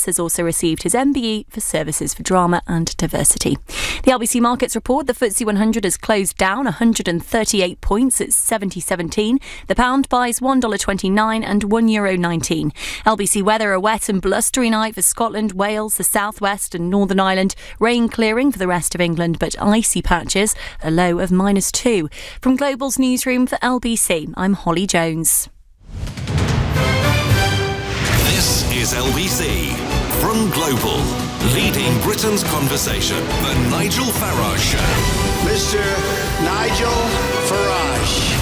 has also received his MBE for Services for Drama and Diversity. The LBC Markets report, the FTSE 100 has closed down 138 points at 70.17. The pound buys $1.29 and €1.19. LBC weather, a wet and blustery night for Scotland, Wales, the southwest and Northern Ireland. Rain clearing for the rest of England, but icy patches, a low of -2. From Global's newsroom for LBC, I'm Holly Jones. This is LBC from Global, leading Britain's conversation. The Nigel Farage Show. Mr. Nigel Farage.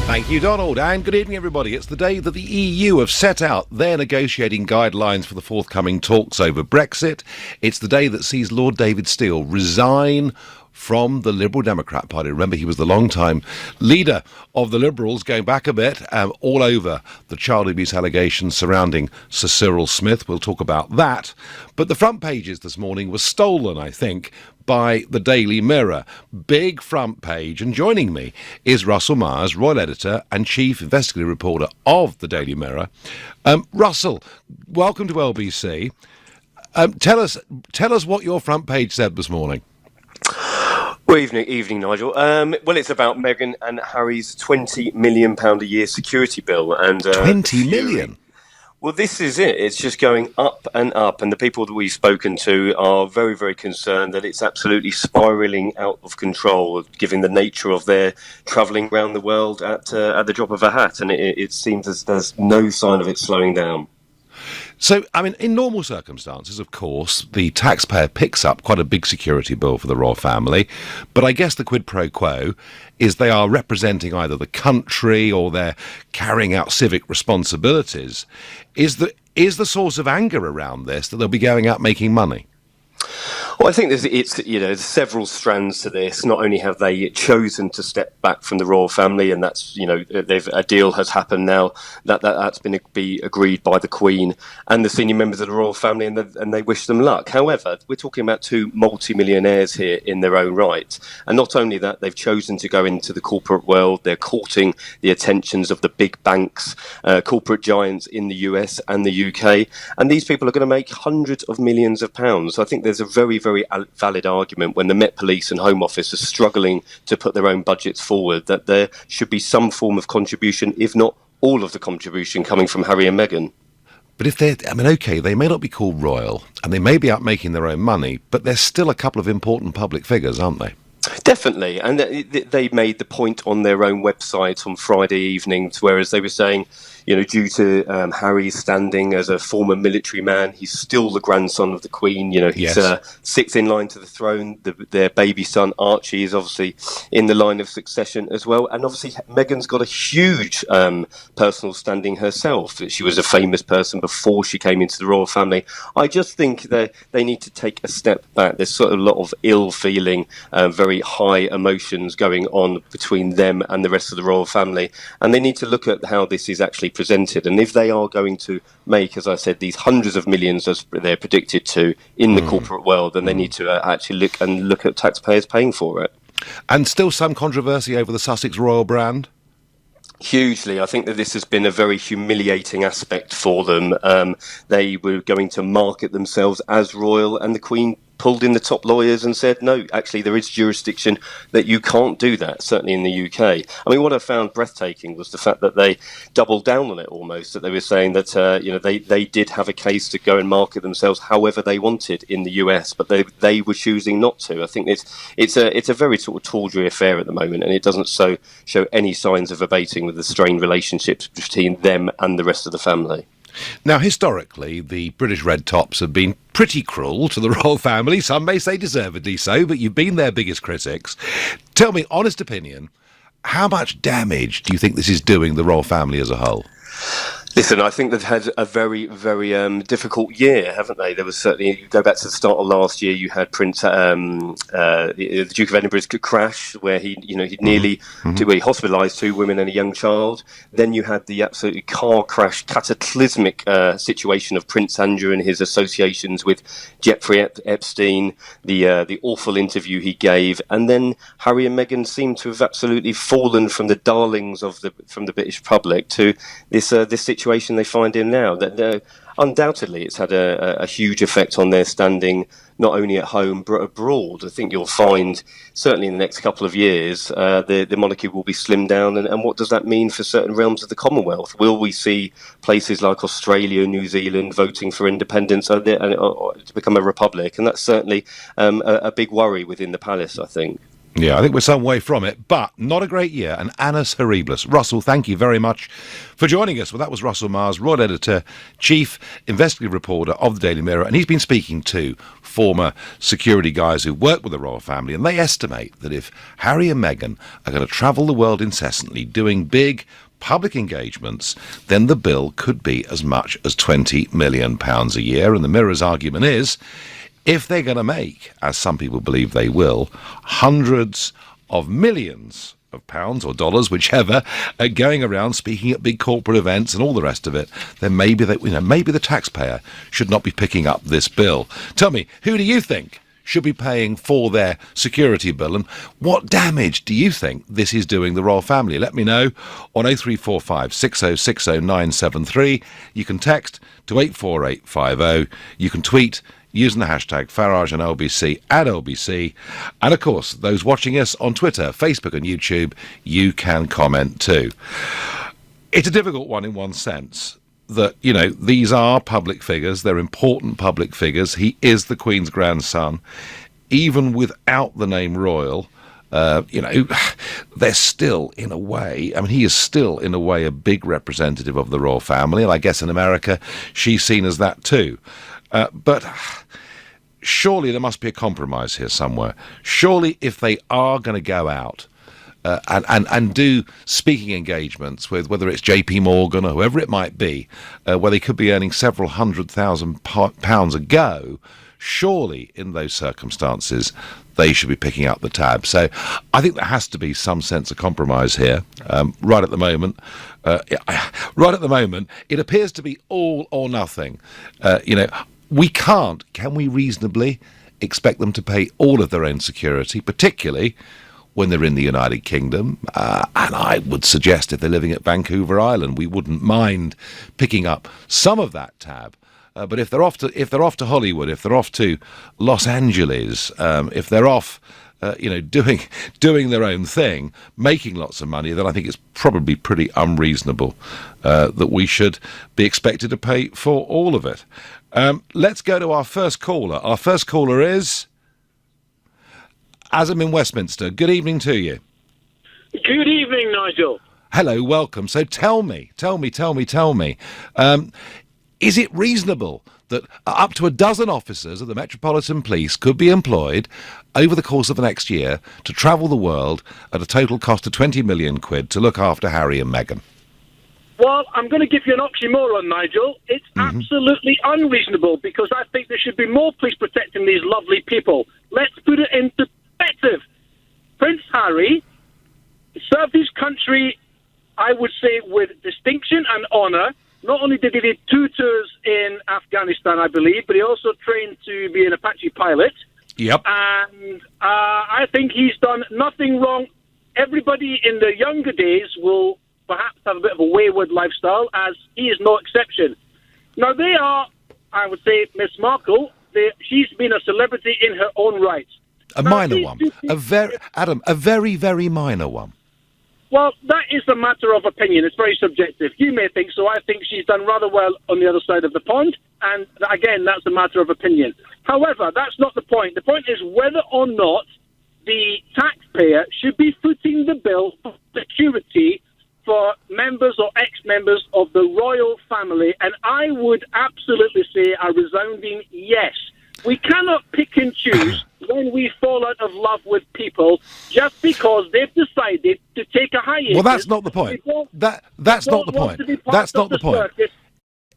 Thank you, Donald, and good evening, everybody. It's the day that the EU have set out their negotiating guidelines for the forthcoming talks over Brexit. It's the day that sees Lord David Steele resign from the Liberal Democrat Party. Remember, he was the long-time leader of the Liberals, going back a bit, all over the child abuse allegations surrounding Sir Cyril Smith. We'll talk about that. But the front pages this morning were stolen, I think, by the Daily Mirror. Big front page. And joining me is Russell Myers, Royal Editor and Chief Investigative Reporter of the Daily Mirror. Russell, welcome to LBC. Tell us what your front page said this morning. Well, evening, Nigel. Well, it's about Meghan and Harry's £20 million a year security bill. And 20 million? Well, this is it. It's just going up and up. And the people that we've spoken to are very, very concerned that it's absolutely spiralling out of control, given the nature of their travelling around the world at the drop of a hat. And it seems as there's no sign of it slowing down. So, I mean, in normal circumstances, of course, the taxpayer picks up quite a big security bill for the royal family. But I guess the quid pro quo is they are representing either the country or they're carrying out civic responsibilities. Is the source of anger around this that they'll be going out making money? Well, I think there's several strands to this. Not only have they chosen to step back from the royal family, and that's, a deal has happened now that's been agreed by the Queen and the senior members of the royal family, and they wish them luck. However, we're talking about two multi-millionaires here in their own right, and not only that, they've chosen to go into the corporate world. They're courting the attentions of the big banks, corporate giants in the US and the UK, and these people are going to make hundreds of millions of pounds. So I think there's a very, very valid argument when the Met Police and Home Office are struggling to put their own budgets forward that there should be some form of contribution, if not all of the contribution, coming from Harry and Meghan. But if they may not be called royal and they may be out making their own money, but they're still a couple of important public figures, aren't they? Definitely, and they made the point on their own website on Friday evening, whereas they were saying, due to Harry's standing as a former military man, he's still the grandson of the Queen. He's sixth in line to the throne. Their baby son, Archie, is obviously in the line of succession as well. And obviously, Meghan's got a huge personal standing herself. She was a famous person before she came into the royal family. I just think that they need to take a step back. There's sort of a lot of ill feeling, very high emotions going on between them and the rest of the royal family. And they need to look at how this is actually presented, and if they are going to make, as I said, these hundreds of millions as they're predicted to in the corporate world, then they need to actually look at taxpayers paying for it. And still some controversy over the Sussex royal brand? Hugely. I think that this has been a very humiliating aspect for them. They were going to market themselves as royal, and the Queen pulled in the top lawyers and said, no, actually there is jurisdiction that you can't do that, certainly in the UK. I mean, what I found breathtaking was the fact that they doubled down on it almost, that they were saying that, they did have a case to go and market themselves however they wanted in the US, but they were choosing not to. I think it's a very sort of tawdry affair at the moment, and it doesn't show any signs of abating with the strained relationships between them and the rest of the family. Now, historically, the British Red Tops have been pretty cruel to the royal family. Some may say deservedly so, but you've been their biggest critics. Tell me, honest opinion, how much damage do you think this is doing the royal family as a whole? Listen, I think they've had a very, very difficult year, haven't they? There was certainly, you go back to the start of last year, you had the Duke of Edinburgh's crash, where he nearly he hospitalised 2 women and a young child. Then you had the absolutely car crash, cataclysmic situation of Prince Andrew and his associations with Jeffrey Epstein, the awful interview he gave, and then Harry and Meghan seem to have absolutely fallen from the darlings from the British public to this situation situation they find in now. That undoubtedly it's had a huge effect on their standing, not only at home but abroad. I think you'll find, certainly in the next couple of years, the monarchy will be slimmed down. And what does that mean for certain realms of the Commonwealth? Will we see places like Australia, New Zealand voting for independence or to become a republic? And that's certainly a big worry within the palace, I think. Yeah, I think we're some way from it, but not a great year. And Annus Horribilis. Russell, thank you very much for joining us. Well, that was Russell Mars, Royal Editor, Chief Investigative Reporter of the Daily Mirror, and he's been speaking to former security guys who work with the royal family, and they estimate that if Harry and Meghan are going to travel the world incessantly, doing big public engagements, then the bill could be as much as £20 million a year. And the Mirror's argument is, if they're going to make, as some people believe they will, hundreds of millions of pounds or dollars, whichever, going around speaking at big corporate events and all the rest of it, then maybe maybe the taxpayer should not be picking up this bill. Tell me, who do you think should be paying for their security bill, and what damage do you think this is doing the royal family? Let me know on 0345 6060 973. You can text to 84850. You can tweet using the hashtag Farage and LBC at LBC. And of course, those watching us on Twitter, Facebook and YouTube, you can comment too. It's a difficult one in one sense, that, these are public figures, they're important public figures. He is the Queen's grandson. Even without the name royal, they're still, in a way, he is still, in a way, a big representative of the royal family, and I guess in America, she's seen as that too. But surely there must be a compromise here somewhere. Surely if they are going to go out and do speaking engagements with, whether it's JP Morgan or whoever it might be, where they could be earning several £100,000 a go, surely in those circumstances they should be picking up the tab. So I think there has to be some sense of compromise here. Right at the moment, it appears to be all or nothing. Can we reasonably expect them to pay all of their own security, particularly when they're in the United Kingdom? And I would suggest if they're living at Vancouver Island, we wouldn't mind picking up some of that tab. But if they're off to Hollywood, if they're off to Los Angeles, if they're off, doing their own thing, making lots of money, then I think it's probably pretty unreasonable that we should be expected to pay for all of it. Let's go to our first caller. Our first caller is Azam in Westminster. Good evening to you. Good evening, Nigel. Hello, welcome. So tell me. Is it reasonable that up to a dozen officers of the Metropolitan Police could be employed over the course of the next year to travel the world at a total cost of 20 million quid to look after Harry and Meghan? Well, I'm going to give you an oxymoron, Nigel. It's absolutely unreasonable, because I think there should be more police protecting these lovely people. Let's put it into perspective. Prince Harry served his country, I would say, with distinction and honour. Not only did he do 2 tours in Afghanistan, I believe, but he also trained to be an Apache pilot. Yep. And I think he's done nothing wrong. Everybody in the younger days will perhaps have a bit of a wayward lifestyle, as he is no exception. Now, they are, I would say, Miss Markle, she's been a celebrity in her own right. A minor one. A very, very minor one. Well, that is a matter of opinion. It's very subjective. You may think so. I think she's done rather well on the other side of the pond. And again, that's a matter of opinion. However, that's not the point. The point is whether or not the taxpayer should be footing the bill for security for members or ex-members of the royal family. And I would absolutely say a resounding yes. We cannot pick and choose when we fall out of love with people just because they've decided to take a hiatus. Well, that's not the point. That's not the point. That's not the point.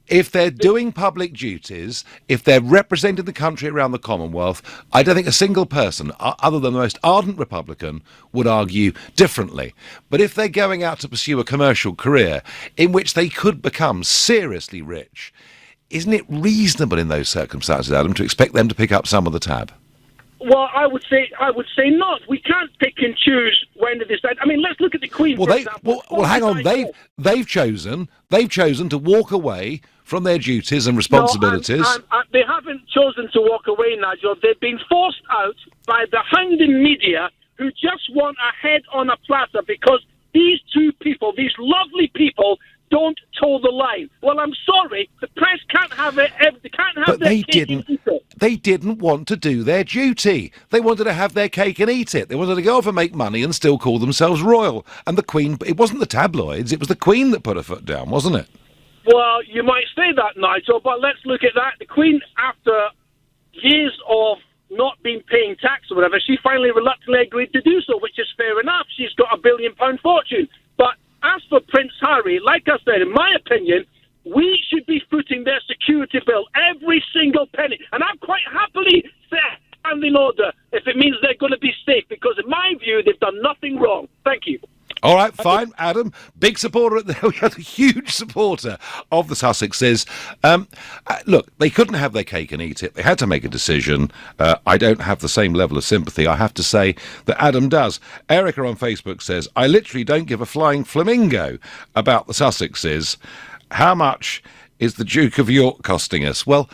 If they're doing public duties, if they're representing the country around the Commonwealth, I don't think a single person, other than the most ardent Republican, would argue differently. But if they're going out to pursue a commercial career in which they could become seriously rich, isn't it reasonable in those circumstances, Adam, to expect them to pick up some of the tab? Well, I would say not. We can't pick and choose when to decide. I mean, let's look at the Queen. Well, for example. hang on. They've chosen to walk away from their duties and responsibilities. No, they haven't chosen to walk away, Nigel. They've been forced out by the hounding media who just want a head on a platter because these two people, these lovely people, don't toe the line. Well, I'm sorry, the press can't have it. They can't have their cake and eat it. They didn't want to do their duty. They wanted to have their cake and eat it. They wanted to go off and make money and still call themselves royal. And the Queen, it wasn't the tabloids, it was the Queen that put her foot down, wasn't it? Well, you might say that, Nigel, but let's look at that. The Queen, after years of not being paying tax or whatever, she finally reluctantly agreed to do so, which is fair enough. She's got a £1 billion fortune. But as for Prince Harry, like I said, in my opinion, we should be footing their security bill, every single penny. And I'm quite happily standing order if it means they're going to be safe, because in my view, they've done nothing wrong. Thank you. All right, fine, Adam. Big supporter, a huge supporter of the Sussexes. Look, they couldn't have their cake and eat it. They had to make a decision. I don't have the same level of sympathy, I have to say, that Adam does. Erica on Facebook says, I literally don't give a flying flamingo about the Sussexes. How much is the Duke of York costing us? Well,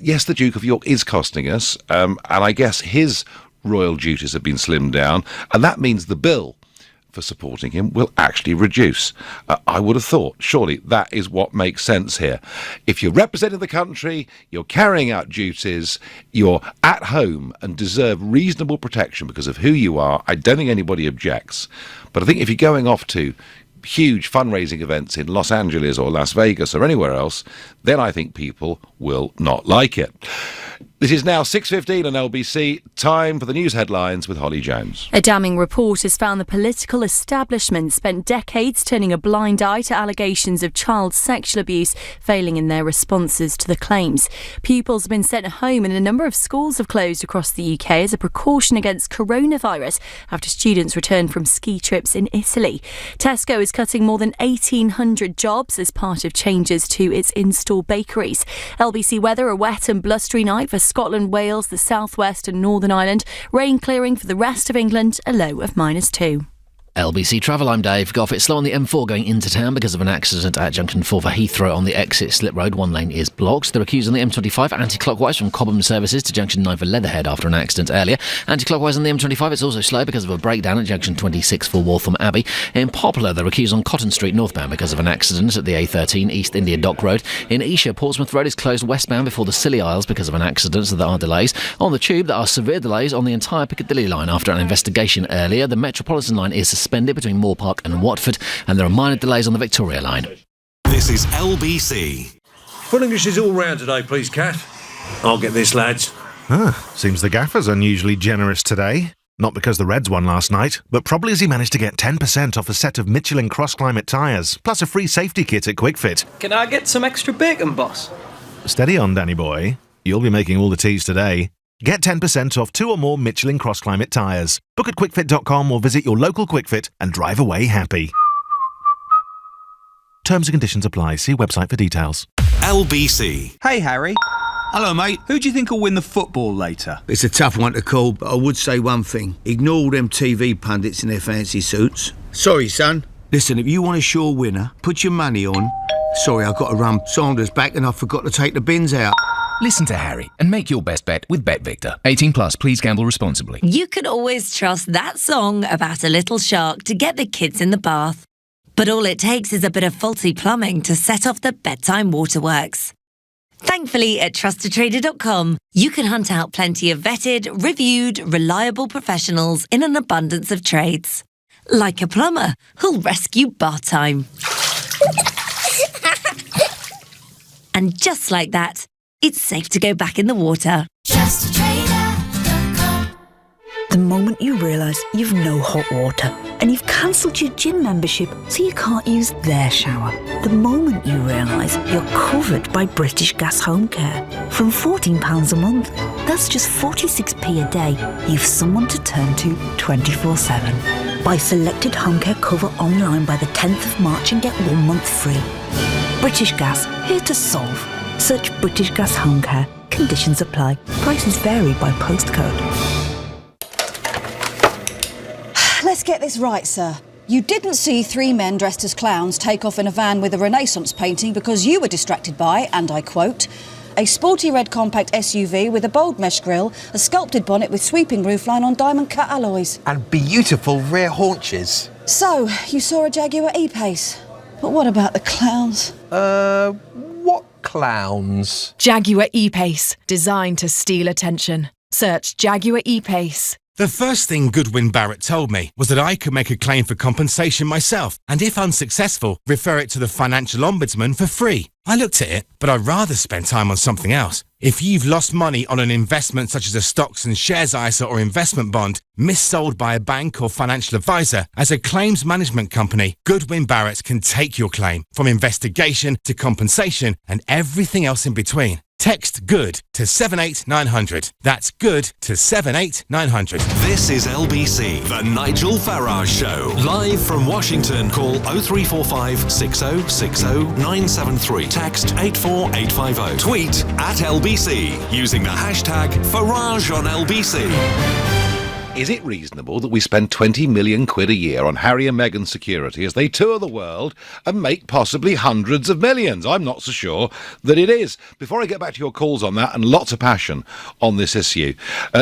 yes, the Duke of York is costing us, and I guess his royal duties have been slimmed down, and that means the bill for supporting him will actually reduce. I would have thought, surely that is what makes sense here. If you're representing the country, you're carrying out duties, you're at home and deserve reasonable protection because of who you are, I don't think anybody objects. But I think if you're going off to huge fundraising events in Los Angeles or Las Vegas or anywhere else, then I think people will not like it. This is now 6:15 on LBC. Time for the news headlines with Holly Jones. A damning report has found the political establishment spent decades turning a blind eye to allegations of child sexual abuse, failing in their responses to the claims. Pupils have been sent home and a number of schools have closed across the UK as a precaution against coronavirus after students returned from ski trips in Italy. Tesco is cutting more than 1,800 jobs as part of changes to its in-store bakeries. LBC weather, a wet and blustery night for Scotland, Wales, the southwest and Northern Ireland. Rain clearing for the rest of England, a low of -2. LBC Travel, I'm Dave. Got off it slow on the M4 going into town because of an accident at Junction 4 for Heathrow on the exit Slip Road. One lane is blocked. There are queues on the M25 anti-clockwise from Cobham Services to Junction 9 for Leatherhead after an accident earlier. Anti-clockwise on the M25, it's also slow because of a breakdown at Junction 26 for Waltham Abbey. In Poplar, there are queues on Cotton Street northbound because of an accident at the A13 East India Dock Road. In Esher, Portsmouth Road is closed westbound before the Scilly Isles because of an accident, so there are delays. On the Tube, there are severe delays on the entire Piccadilly line after an investigation earlier. The Metropolitan line is suspended between Moore Park and Watford, and there are minor delays on the Victoria line. This is LBC. Full English is all round today, please, Kat. I'll get this, lads. Seems the gaffer's unusually generous today. Not because the Reds won last night, but probably as he managed to get 10% off a set of Michelin cross-climate tyres, plus a free safety kit at QuickFit. Can I get some extra bacon, boss? Steady on, Danny boy. You'll be making all the teas today. Get 10% off 2 or more Michelin cross-climate tyres. Book at quickfit.com or visit your local QuickFit and drive away happy. Terms and conditions apply. See website for details. LBC. Hey, Harry. Hello, mate. Who do you think will win the football later? It's a tough one to call, but I would say one thing. Ignore all them TV pundits in their fancy suits. Sorry, son. Listen, if you want a sure winner, put your money on... Sorry, I've got to run. Sanders back and I forgot to take the bins out. Listen to Harry and make your best bet with BetVictor. 18 plus, please gamble responsibly. You can always trust that song about a little shark to get the kids in the bath. But all it takes is a bit of faulty plumbing to set off the bedtime waterworks. Thankfully, at trustedtrader.com, you can hunt out plenty of vetted, reviewed, reliable professionals in an abundance of trades. Like a plumber who'll rescue bath time. And just like that, it's safe to go back in the water. TrustedTrader.com. The moment you realise you've no hot water and you've cancelled your gym membership so you can't use their shower. The moment you realise you're covered by British Gas Home Care. From £14 a month, that's just 46p a day. You've someone to turn to 24/7. Buy selected home care cover online by the 10th of March and get 1 month free. British Gas, here to solve. Search British Gas Home Care. Conditions apply. Prices vary by postcode. get this right, sir. You didn't see three men dressed as clowns take off in a van with a Renaissance painting because you were distracted by, and I quote, a sporty red compact SUV with a bold mesh grille, a sculpted bonnet with sweeping roofline on diamond cut alloys. And beautiful rear haunches. So, you saw a Jaguar E-Pace. But what about the clowns? What clowns? Jaguar E-Pace, designed to steal attention. Search Jaguar E-Pace. The first thing Goodwin Barrett told me was that I could make a claim for compensation myself, and if unsuccessful, refer it to the Financial Ombudsman for free. I looked at it, but I'd rather spend time on something else. If you've lost money on an investment such as a stocks and shares ISA or investment bond, missold by a bank or financial advisor, as a claims management company, Goodwin Barrett can take your claim, from investigation to compensation and everything else in between. Text GOOD to 78900. That's GOOD to 78900. This is LBC, the Nigel Farage Show. Live from Washington, call 0345 6060 973. Text 84850. Tweet at LBC using the hashtag Farage on LBC. Is it reasonable that we spend 20 million quid a year on Harry and Meghan security as they tour the world and make possibly hundreds of millions? I'm not so sure that it is. Before I get back to your calls on that, and lots of passion on this issue,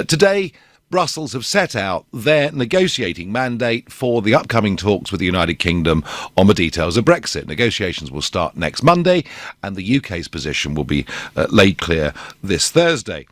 today Brussels have set out their negotiating mandate for the upcoming talks with the United Kingdom on the details of Brexit. Negotiations will start next Monday, and the UK's position will be laid clear this Thursday.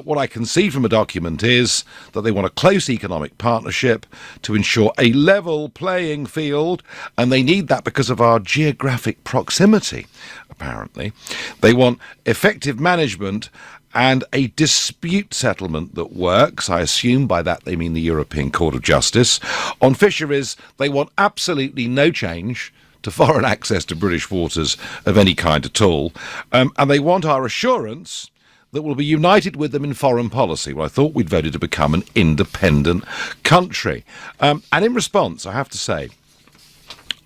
What I can see from a document is that they want a close economic partnership to ensure a level playing field, and they need that because of our geographic proximity, apparently. They want effective management and a dispute settlement that works. I assume by that they mean the European Court of Justice. On fisheries, they want absolutely no change to foreign access to British waters of any kind at all. And they want our assurance that we'll be united with them in foreign policy. Well, I thought we'd voted to become an independent country. And in response, I have to say,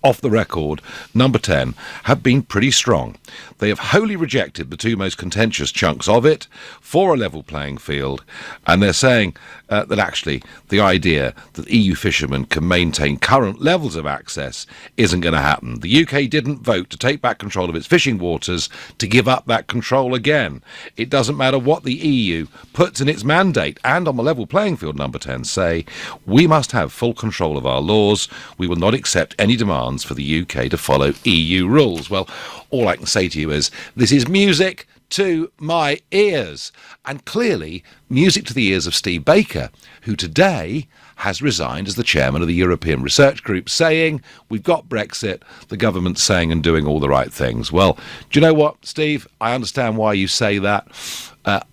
off the record, Number 10 have been pretty strong. They have wholly rejected the two most contentious chunks of it for a level playing field, and they're saying that actually the idea that EU fishermen can maintain current levels of access isn't going to happen. The UK didn't vote to take back control of its fishing waters to give up that control again. It doesn't matter what the EU puts in its mandate, and on the level playing field, Number 10 say, we must have full control of our laws. We will not accept any demands for the UK to follow EU rules. Well, all I can say to you is this is music to my ears, and clearly music to the ears of Steve Baker, who today has resigned as the chairman of the European Research Group, saying we've got Brexit, the government's saying and doing all the right things. Well, do you know what, Steve? I understand why you say that.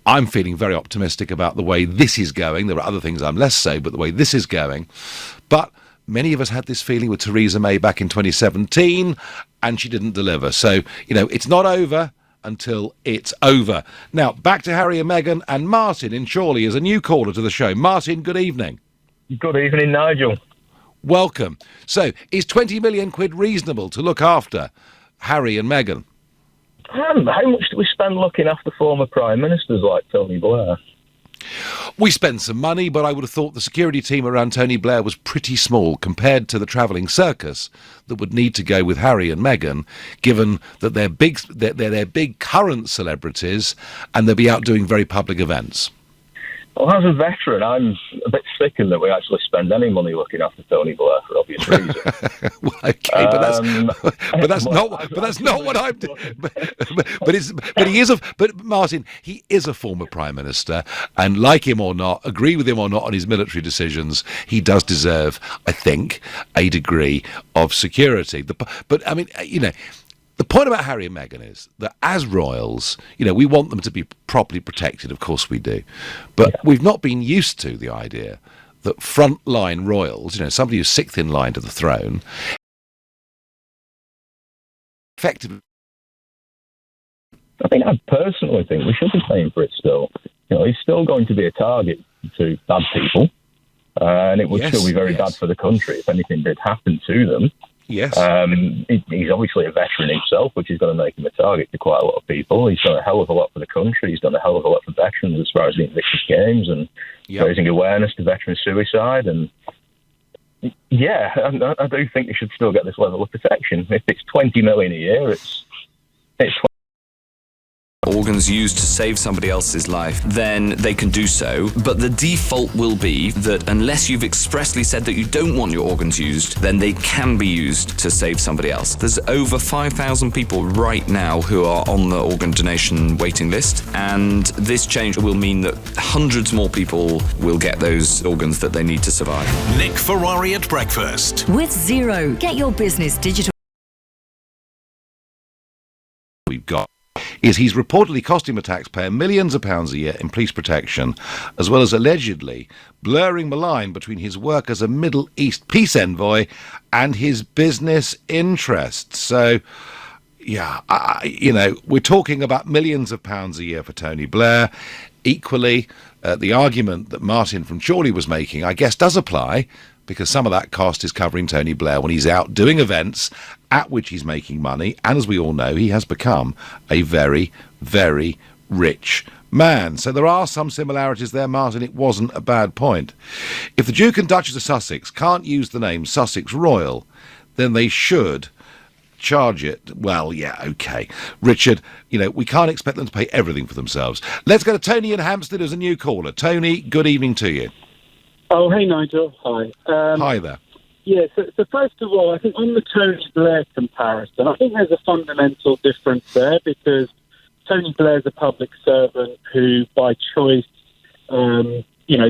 I'm feeling very optimistic about the way this is going. There are other things I'm less so, but the way this is going. But many of us had this feeling with Theresa May back in 2017, and she didn't deliver. So, it's not over until it's over. Now, back to Harry and Meghan, and Martin in Chorley is a new caller to the show. Martin, good evening. Good evening, Nigel. Welcome. So, is 20 million quid reasonable to look after Harry and Meghan? How much do we spend looking after former Prime Ministers like Tony Blair? We spend some money, but I would have thought the security team around Tony Blair was pretty small compared to the travelling circus that would need to go with Harry and Meghan, given that they're big current celebrities and they'll be out doing very public events. Well, as a veteran, I'm a bit sickened that we actually spend any money looking after Tony Blair for obvious reasons. Well, okay, but that's not what I'm doing. But Martin, he is a former prime minister, and like him or not, agree with him or not on his military decisions, he does deserve, I think, a degree of security. But I mean, the point about Harry and Meghan is that as royals, we want them to be properly protected, of course we do. But we've not been used to the idea that frontline royals, somebody who's sixth in line to the throne, effectively. I personally think we should be paying for it still. He's still going to be a target to bad people, and it would still be very bad for the country if anything did happen to them. Yes. He's obviously a veteran himself, which is going to make him a target to quite a lot of people. He's done a hell of a lot for the country. He's done a hell of a lot for veterans as far as the Invictus Games and raising awareness to veteran suicide. And Yeah, I do think they should still get this level of protection. If it's 20 million a year, it's organs used to save somebody else's life, then they can do so. But the default will be that unless you've expressly said that you don't want your organs used, then they can be used to save somebody else. There's over 5,000 people right now who are on the organ donation waiting list, and this change will mean that hundreds more people will get those organs that they need to survive. Nick Ferrari at breakfast. With Xero, get your business digital. We've got is he's reportedly costing the taxpayer millions of pounds a year in police protection, as well as allegedly blurring the line between his work as a Middle East peace envoy and his business interests. So, yeah, we're talking about millions of pounds a year for Tony Blair. Equally, the argument that Martin from Chorley was making, I guess, does apply, because some of that cost is covering Tony Blair when he's out doing events at which he's making money. And as we all know, he has become a very, very rich man. So there are some similarities there, Martin. It wasn't a bad point. If the Duke and Duchess of Sussex can't use the name Sussex Royal, then they should charge it. Well, yeah, OK. Richard, we can't expect them to pay everything for themselves. Let's go to Tony in Hampstead as a new caller. Tony, good evening to you. Oh, hey, Nigel. Hi. Hi there. Yeah, so first of all, I think on the Tony Blair comparison, I think there's a fundamental difference there, because Tony Blair's a public servant who, by choice,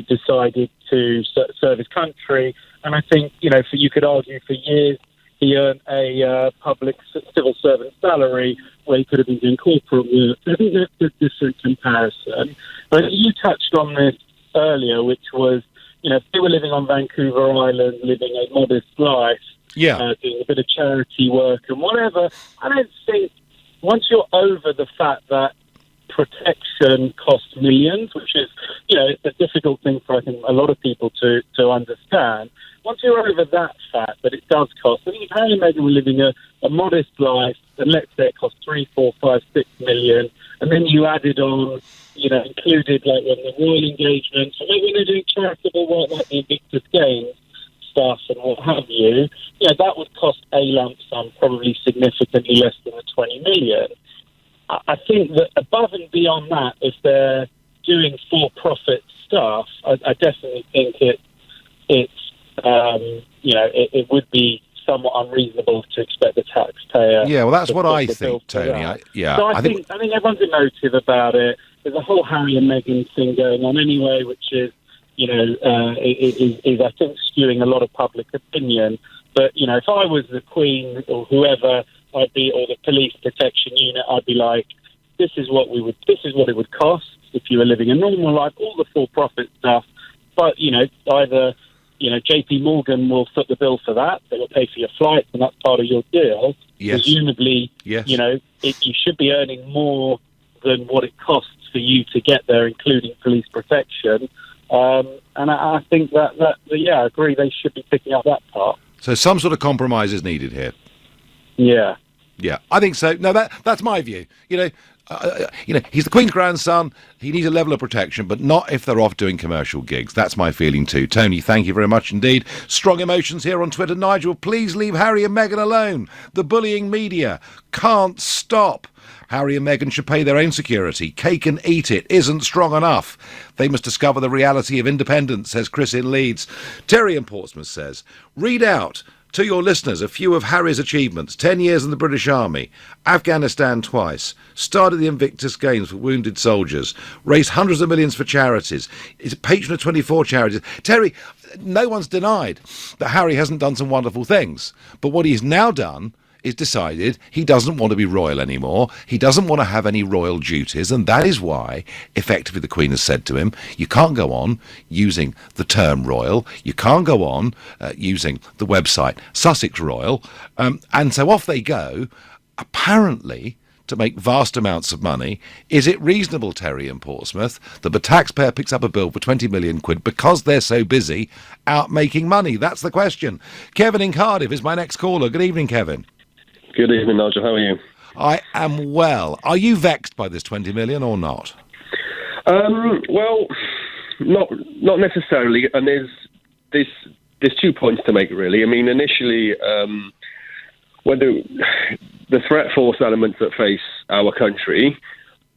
decided to serve his country. And I think, you could argue for years he earned a public civil servant salary where he could have been doing corporate work. I think that's a different comparison. But you touched on this earlier, which was, if they were living on Vancouver Island, living a modest life, doing a bit of charity work and whatever, I don't think, once you're over the fact that protection costs millions, which is, it's a difficult thing for, I think, a lot of people to understand. Once you're over that fact that it does cost, I think if Harry and Meghan were living a modest life, and let's say it cost 3, 4, 5, 6 million, and then you added on, included like when the royal engagements, or maybe when they're doing charitable work like the Invictus Games stuff and what have you, that would cost a lump sum, probably significantly less than the 20 million. I think that above and beyond that, if they're doing for-profit stuff, I definitely think it would be somewhat unreasonable to expect the taxpayer. Yeah, well, that's what I think, Tony. So I think everyone's emotive about it. There's a whole Harry and Meghan thing going on anyway, which is, is I think skewing a lot of public opinion. But if I was the Queen or whoever, or the police protection unit, I'd be like, this is what it would cost if you were living a normal life, all the for-profit stuff. But either JP Morgan will foot the bill for that. They will pay for your flights, and that's part of your deal. Yes. Presumably, yes. You should be earning more than what it costs for you to get there, including police protection. And I think that I agree, they should be picking up that part. So some sort of compromise is needed here. Yeah. Yeah, I think so. No, that's my view. He's the Queen's grandson. He needs a level of protection, but not if they're off doing commercial gigs. That's my feeling too. Tony, thank you very much indeed. Strong emotions here on Twitter. Nigel, please leave Harry and Meghan alone. The bullying media can't stop. Harry and Meghan should pay their own security. Cake and eat it isn't strong enough. They must discover the reality of independence, says Chris in Leeds. Terry in Portsmouth says, read out to your listeners a few of Harry's achievements. 10 years in the British Army, Afghanistan twice, started the Invictus Games for wounded soldiers, raised hundreds of millions for charities, is a patron of 24 charities. Terry, no one's denied that Harry hasn't done some wonderful things, but what he's now done is decided he doesn't want to be royal anymore. He doesn't want to have any royal duties, and that is why, effectively, the Queen has said to him, you can't go on using the term royal, you can't go on using the website Sussex Royal, and so off they go, apparently to make vast amounts of money. Is it reasonable, Terry in Portsmouth, that the taxpayer picks up a bill for 20 million quid because they're so busy out making money? That's the question. Kevin in Cardiff is my next caller. Good evening, Kevin. Good evening, Nigel. How are you? I am well. Are you vexed by this 20 million or not? Well, not necessarily. And there's there's 2 points to make, really. I mean, initially, whether the threat force elements that face our country,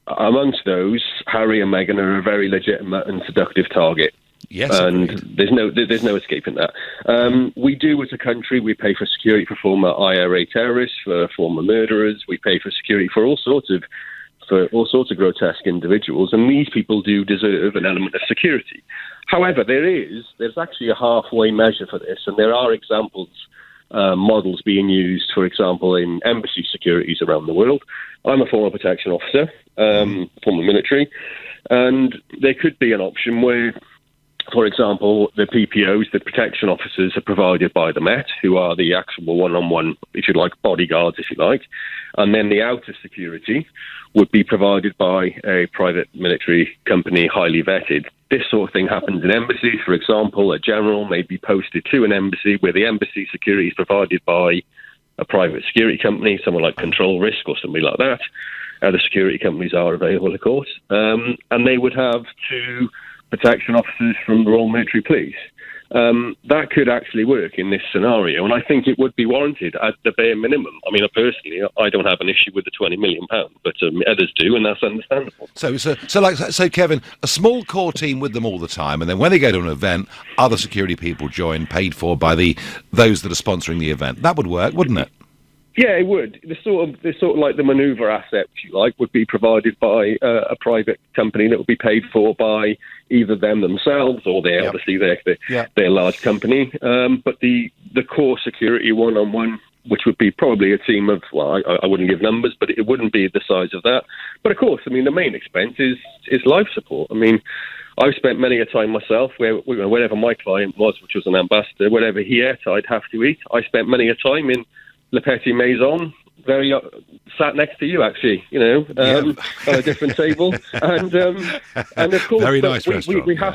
amongst those, Harry and Meghan are a very legitimate and seductive target. Yes, and there's no escaping that. We do, as a country, we pay for security for former IRA terrorists, for former murderers. We pay for security for all sorts of grotesque individuals, and these people do deserve an element of security. However, there's actually a halfway measure for this, and there are examples, models being used, for example, in embassy securities around the world. I'm a former protection officer, former military, and there could be an option where, for example, the PPOs, the protection officers, are provided by the Met, who are the actual one-on-one, if you like, bodyguards, if you like, and then the outer security would be provided by a private military company, highly vetted. This sort of thing happens in embassies. For example, a general may be posted to an embassy where the embassy security is provided by a private security company, someone like Control Risk or something like that. The security companies are available, of course, and they would have two protection officers from the Royal Military Police. That could actually work in this scenario, and I think it would be warranted at the bare minimum. I mean, personally, I don't have an issue with the £20 million, but others do, and that's understandable. So, Kevin, a small core team with them all the time, and then when they go to an event, other security people join, paid for by those that are sponsoring the event. That would work, wouldn't it? Yeah, it would. The sort of like the manoeuvre asset, if you like, would be provided by a private company that would be paid for by either them themselves or obviously their large company. But the core security one-on-one, which would be probably a team of, well, I wouldn't give numbers, but it wouldn't be the size of that. But of course, I mean, the main expense is life support. I mean, I've spent many a time myself where wherever my client was, which was an ambassador, wherever he ate, I'd have to eat. I spent many a time in Le Petit Maison, sat next to you, actually, on a different table, and of course, very nice restaurant. We have,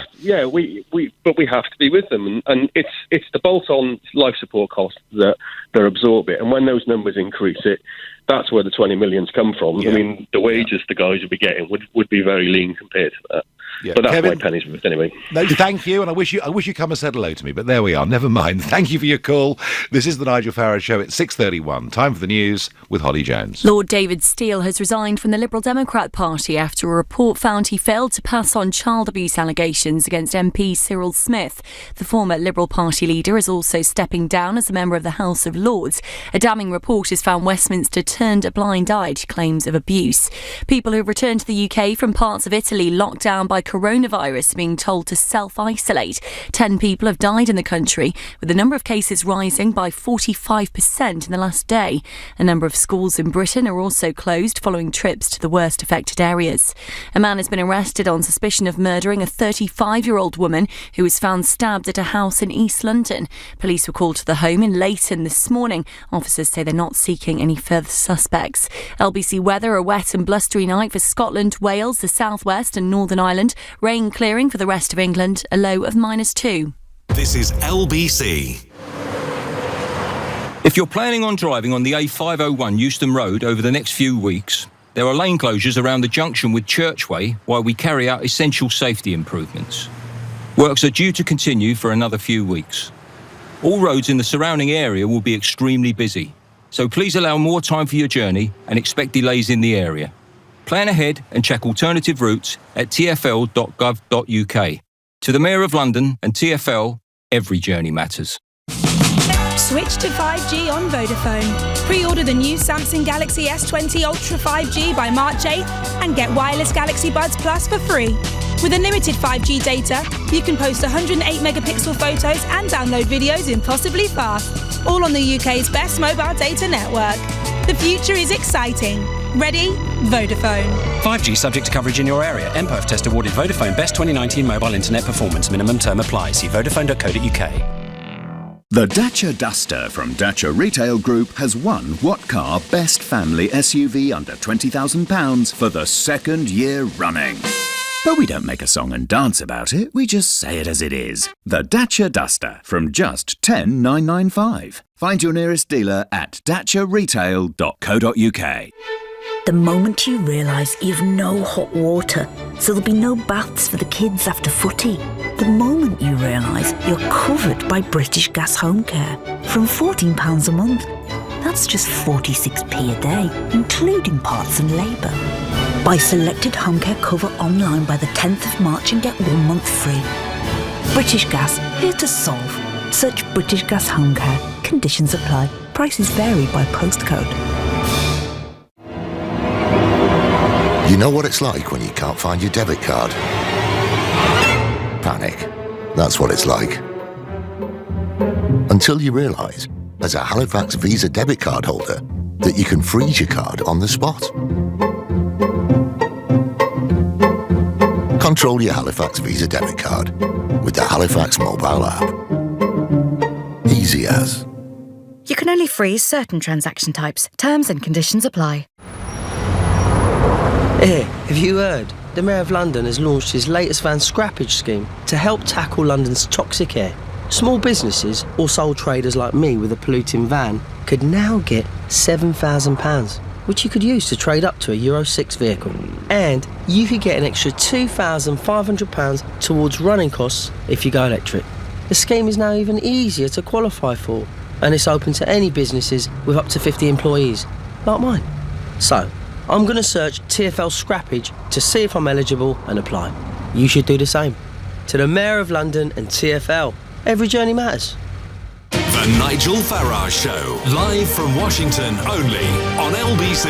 but we have to be with them, and it's the bolt-on life support costs that absorb it, and when those numbers increase it, that's where the 20 millions come from. Yeah. I mean, the wages the guys would be getting would be very lean compared to that. Yeah. But that's Kevin, my pennies worth anyway. No, thank you, and I wish you come and said hello to me, but there we are. Never mind. Thank you for your call. This is the Nigel Farage Show at 6:31. Time for the news with Holly Jones. Lord David Steele has resigned from the Liberal Democrat Party after a report found he failed to pass on child abuse allegations against MP Cyril Smith. The former Liberal Party leader is also stepping down as a member of the House of Lords. A damning report has found Westminster turned a blind eye to claims of abuse. People who have returned to the UK from parts of Italy locked down by coronavirus being told to self-isolate. 10 people have died in the country, with the number of cases rising by 45% in the last day. A number of schools in Britain are also closed following trips to the worst affected areas. A man has been arrested on suspicion of murdering a 35-year-old woman who was found stabbed at a house in East London. Police were called to the home in Leighton this morning. Officers say they're not seeking any further suspects. LBC weather: a wet and blustery night for Scotland, Wales, the South West and Northern Ireland. Rain clearing for the rest of England, a low of -2. This is LBC. If you're planning on driving on the A501 Euston Road over the next few weeks, there are lane closures around the junction with Churchway while we carry out essential safety improvements. Works are due to continue for another few weeks. All roads in the surrounding area will be extremely busy, so please allow more time for your journey and expect delays in the area. Plan ahead and check alternative routes at tfl.gov.uk. To the Mayor of London and TfL, every journey matters. Switch to 5G on Vodafone. Pre-order the new Samsung Galaxy S20 Ultra 5G by March 8th and get wireless Galaxy Buds Plus for free. With unlimited 5G data, you can post 108 megapixel photos and download videos impossibly fast. All on the UK's best mobile data network. The future is exciting. Ready? Vodafone. 5G subject to coverage in your area. MPerf test awarded Vodafone Best 2019 Mobile Internet Performance. Minimum term applies. See vodafone.co.uk. The Dacia Duster from Dacia Retail Group has won What Car Best Family SUV under £20,000 for the second year running. But we don't make a song and dance about it, we just say it as it is. The Dacia Duster from just $10,995. Find your nearest dealer at daciaretail.co.uk. The moment you realise you've no hot water, so there'll be no baths for the kids after footy. The moment you realise you're covered by British Gas Home Care from £14 a month. That's just 46p a day, including parts and labour. Buy selected home care cover online by the 10th of March and get 1 month free. British Gas, here to solve. Search British Gas Home Care. Conditions apply. Prices vary by postcode. You know what it's like when you can't find your debit card? Panic. That's what it's like. Until you realise, as a Halifax Visa debit card holder, that you can freeze your card on the spot. Control your Halifax Visa debit card with the Halifax mobile app. Easy as. You can only freeze certain transaction types. Terms and conditions apply. Hey, have you heard? The Mayor of London has launched his latest van scrappage scheme to help tackle London's toxic air. Small businesses or sole traders like me with a polluting van could now get £7,000, which you could use to trade up to a Euro 6 vehicle. And you could get an extra £2,500 towards running costs if you go electric. The scheme is now even easier to qualify for, and it's open to any businesses with up to 50 employees, like mine. So, I'm going to search TfL scrappage to see if I'm eligible and apply. You should do the same. To the Mayor of London and TfL, every journey matters. The Nigel Farage Show, live from Washington, only on LBC.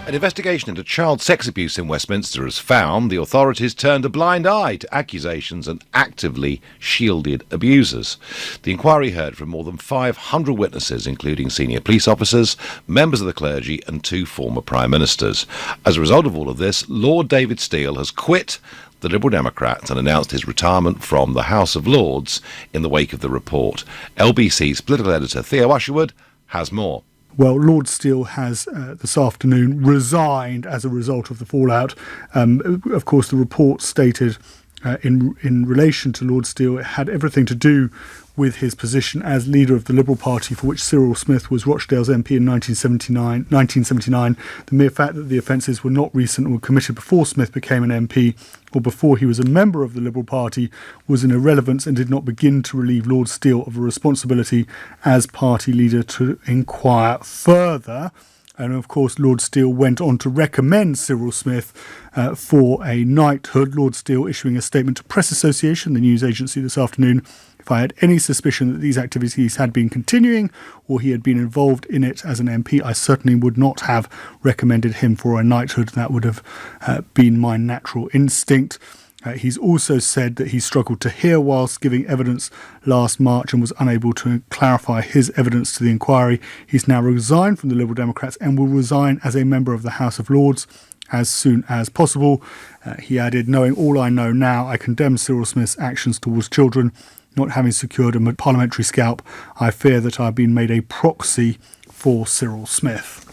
An investigation into child sex abuse in Westminster has found the authorities turned a blind eye to accusations and actively shielded abusers. The inquiry heard from more than 500 witnesses, including senior police officers, members of the clergy and 2 former Prime Ministers. As a result of all of this, Lord David Steele has quit the Liberal Democrats and announced his retirement from the House of Lords in the wake of the report. LBC's political editor Theo Usherwood has more. Well, Lord Steele has this afternoon resigned as a result of the fallout. Of course, the report stated in relation to Lord Steele, it had everything to do with his position as leader of the Liberal Party, for which Cyril Smith was Rochdale's MP in 1979. The mere fact that the offences were not recent and were committed before Smith became an MP or before he was a member of the Liberal Party was an irrelevance and did not begin to relieve Lord Steele of a responsibility as party leader to inquire further. And of course, Lord Steele went on to recommend Cyril Smith for a knighthood. Lord Steele issuing a statement to Press Association, the news agency, this afternoon. If I had any suspicion that these activities had been continuing or he had been involved in it as an MP, I certainly would not have recommended him for a knighthood. That would have been my natural instinct. He's also said that he struggled to hear whilst giving evidence last March and was unable to clarify his evidence to the inquiry. He's now resigned from the Liberal Democrats and will resign as a member of the House of Lords as soon as possible. He added, knowing all I know now, I condemn Cyril Smith's actions towards children. Not having secured a parliamentary scalp, I fear that I've been made a proxy for Cyril Smith.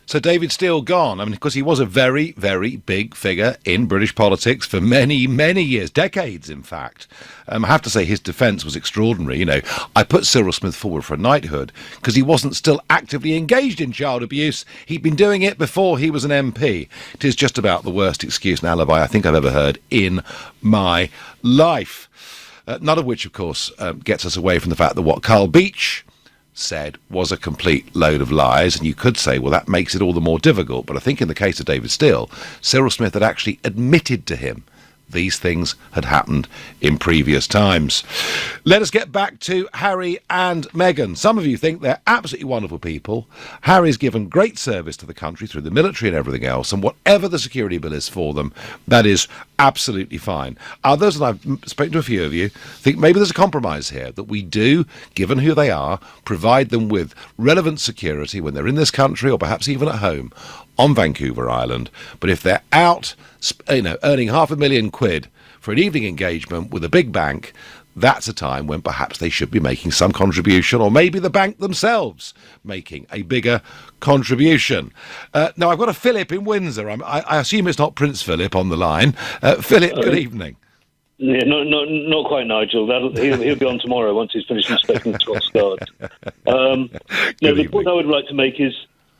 So David Steele gone. I mean, because he was a very, very big figure in British politics for many, many years, decades, in fact. I have to say his defence was extraordinary. You know, I put Cyril Smith forward for a knighthood because he wasn't still actively engaged in child abuse. He'd been doing it before he was an MP. It is just about the worst excuse and alibi I think I've ever heard in my life. None of which, of course, gets us away from the fact that what Carl Beech said was a complete load of lies, and you could say, well, that makes it all the more difficult. But I think in the case of David Steele, Cyril Smith had actually admitted to him these things had happened in previous times. Let us get back to Harry and Meghan. Some of you think they're absolutely wonderful people. Harry's given great service to the country through the military and everything else, and whatever the security bill is for them, that is absolutely fine. Others, and I've spoken to a few of you, think maybe there's a compromise here, that we do, given who they are, provide them with relevant security when they're in this country or perhaps even at home on Vancouver Island. But if they're out, earning £500,000 for an evening engagement with a big bank, that's a time when perhaps they should be making some contribution, or maybe the bank themselves making a bigger contribution. Now, I've got a Philip in Windsor. I assume it's not Prince Philip on the line. Philip, good evening. Yeah, not quite, Nigel. He'll be on tomorrow once he's finished inspecting the Scots Guard. The point I would like to make is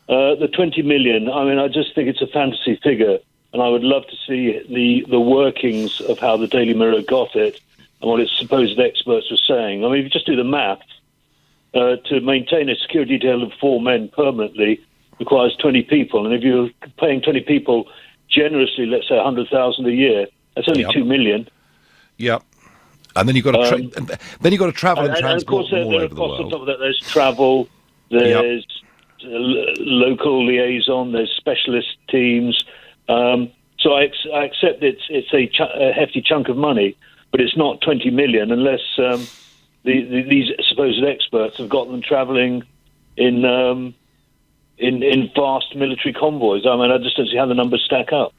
The 20 million, I mean, I just think it's a fantasy figure, and I would love to see the workings of how the Daily Mirror got it and what its supposed experts were saying. I mean, if you just do the math, to maintain a security detail of 4 men permanently requires 20 people, and if you're paying 20 people generously, let's say 100,000 a year, that's only 2 million. Yep. And then you've got to travel and transport them all over the world. On top of that, there's travel, there's local liaison, there's specialist teams. So I accept it's a hefty chunk of money, but it's not 20 million unless these supposed experts have got them travelling in vast military convoys. I mean, I just don't see how the numbers stack up.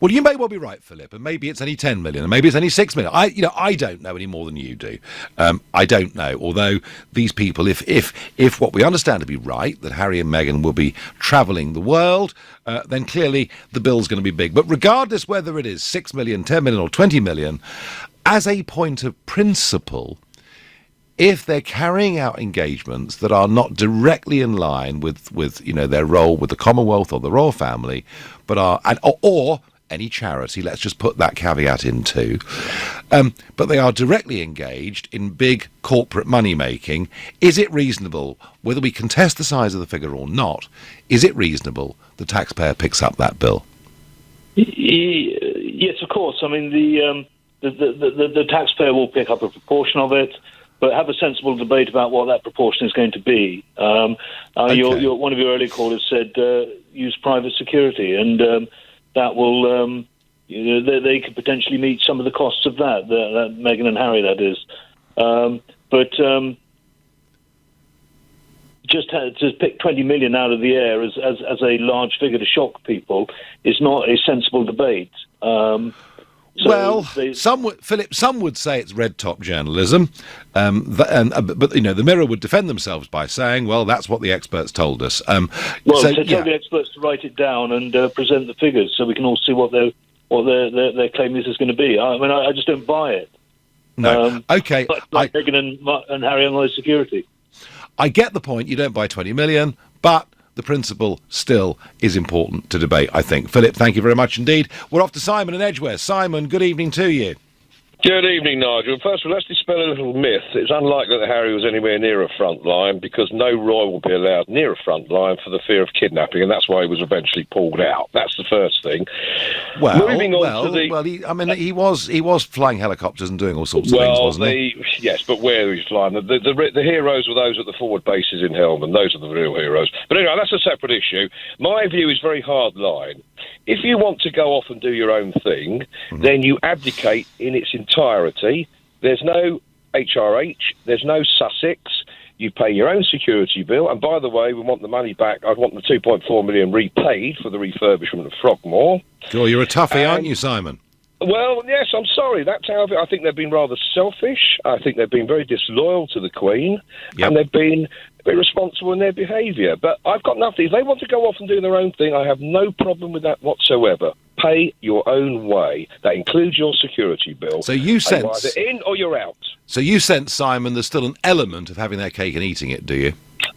Well, you may well be right, Philip, and maybe it's only 10 million, and maybe it's only 6 million. I don't know any more than you do. I don't know. Although these people, if what we understand to be right, that Harry and Meghan will be travelling the world, then clearly the bill's going to be big. But regardless whether it is 6 million, 10 million, or 20 million, as a point of principle, if they're carrying out engagements that are not directly in line with their role with the Commonwealth or the royal family, but are or any charity, let's just put that caveat in too, but they are directly engaged in big corporate money making, is it reasonable, whether we contest the size of the figure or not, is it reasonable the taxpayer picks up that bill? Yes, of course. I mean, the taxpayer will pick up a proportion of it, but have a sensible debate about what that proportion is going to be. One of your earlier callers said use private security, and that will, they could potentially meet some of the costs of that Meghan and Harry, that is. But just to pick 20 million out of the air as a large figure to shock people is not a sensible debate. Some would say it's red top journalism, but the Mirror would defend themselves by saying, "Well, that's what the experts told us." Tell the experts to write it down and present the figures so we can all see what their claim is going to be. I mean, I just don't buy it. No, okay. Like Meghan and Harry on those security. I get the point. You don't buy 20 million, but the principle still is important to debate, I think. Philip, thank you very much indeed. We're off to Simon in Edgware. Simon, good evening to you. Good evening, Nigel. First of all, let's dispel a little myth. It's unlikely that Harry was anywhere near a front line because no royal will be allowed near a front line for the fear of kidnapping, and that's why he was eventually pulled out. That's the first thing. He was flying helicopters and doing all sorts of things, wasn't he? Yes, but where he's flying. The heroes were those at the forward bases in Helmand. Those are the real heroes. But anyway, that's a separate issue. My view is very hard line. If you want to go off and do your own thing, then you abdicate in its entirety. There's no HRH, there's no Sussex. You pay your own security bill. And by the way, we want the money back. I want the 2.4 million repaid for the refurbishment of Frogmore. Sure, you're a toughie, aren't you, Simon? Well, yes, I'm sorry. That's how I think they've been rather selfish. I think they've been very disloyal to the Queen. Yep. And they've been irresponsible in their behaviour. But I've got nothing. If they want to go off and do their own thing, I have no problem with that whatsoever. Pay your own way. That includes your security bill. So you sense... You're either in or you're out. So you sense, Simon, there's still an element of having their cake and eating it, do you?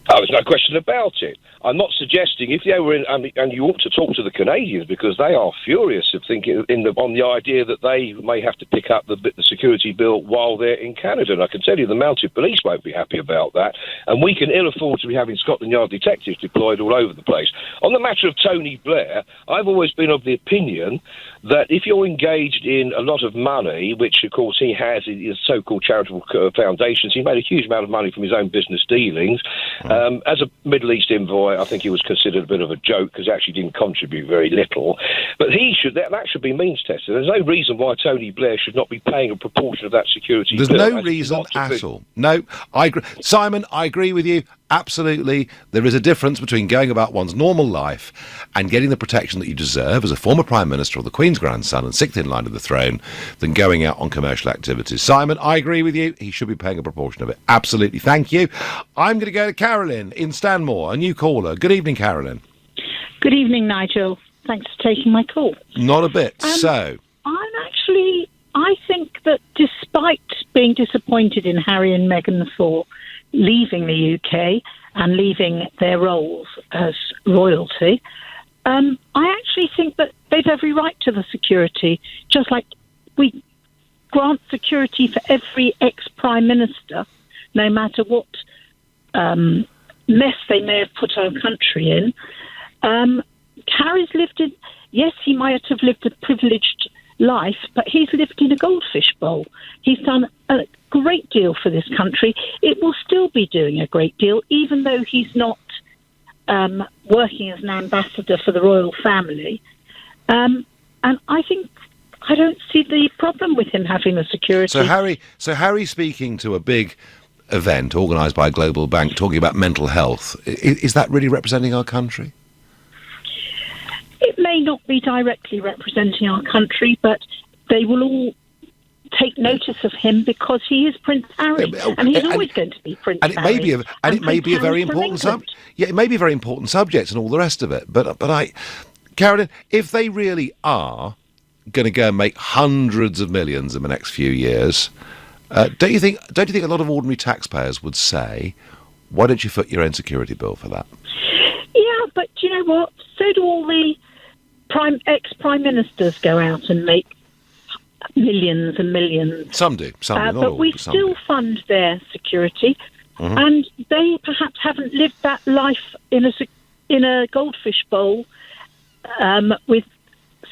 Oh, there's no question about it. I'm not suggesting if they were in, and you ought to talk to the Canadians because they are furious of thinking on the idea that they may have to pick up the security bill while they're in Canada. And I can tell you the mounted police won't be happy about that. And we can ill afford to be having Scotland Yard detectives deployed all over the place. On the matter of Tony Blair, I've always been of the opinion that if you're engaged in a lot of money, which of course he has in his so-called charitable foundations, he made a huge amount of money from his own business dealings. As a Middle East envoy, I think he was considered a bit of a joke because he actually didn't contribute very little. But that should be means tested. There's no reason why Tony Blair should not be paying a proportion of that security bill. There's no reason at all. No, I agree. Simon, I agree with you. Absolutely. There is a difference between going about one's normal life and getting the protection that you deserve as a former Prime Minister or the Queen's grandson and sixth in line of the throne than going out on commercial activities. Simon, I agree with you. He should be paying a proportion of it. Absolutely. Thank you. I'm going to go to Carolyn in Stanmore, a new caller. Good evening, Carolyn. Good evening, Nigel. Thanks for taking my call. Not a bit. I think that despite being disappointed in Harry and Meghan for leaving the UK, and leaving their roles as royalty, I actually think that they've every right to the security, just like we grant security for every ex-prime minister, no matter what mess they may have put our country in. Harry's lived in, yes, he might have lived a privileged life, but he's lived in a goldfish bowl. He's done a great deal for this country. It will still be doing a great deal, even though he's not working as an ambassador for the royal family. And I don't see the problem with him having the security. So Harry speaking to a big event organised by a global bank talking about mental health, is that really representing our country? It may not be directly representing our country, but they will all take notice of him because he is Prince Harry, and he's always going to be Prince Harry. It may be a very important subject. Yeah, it may be a very important subject and all the rest of it. But Carolyn, if they really are going to go and make hundreds of millions in the next few years, don't you think a lot of ordinary taxpayers would say, "Why don't you foot your own security bill for that?" Yeah, but do you know what? So do all the ex-prime ministers go out and make millions and millions. Some do, not but all. We still fund their security, and they perhaps haven't lived that life in a goldfish bowl with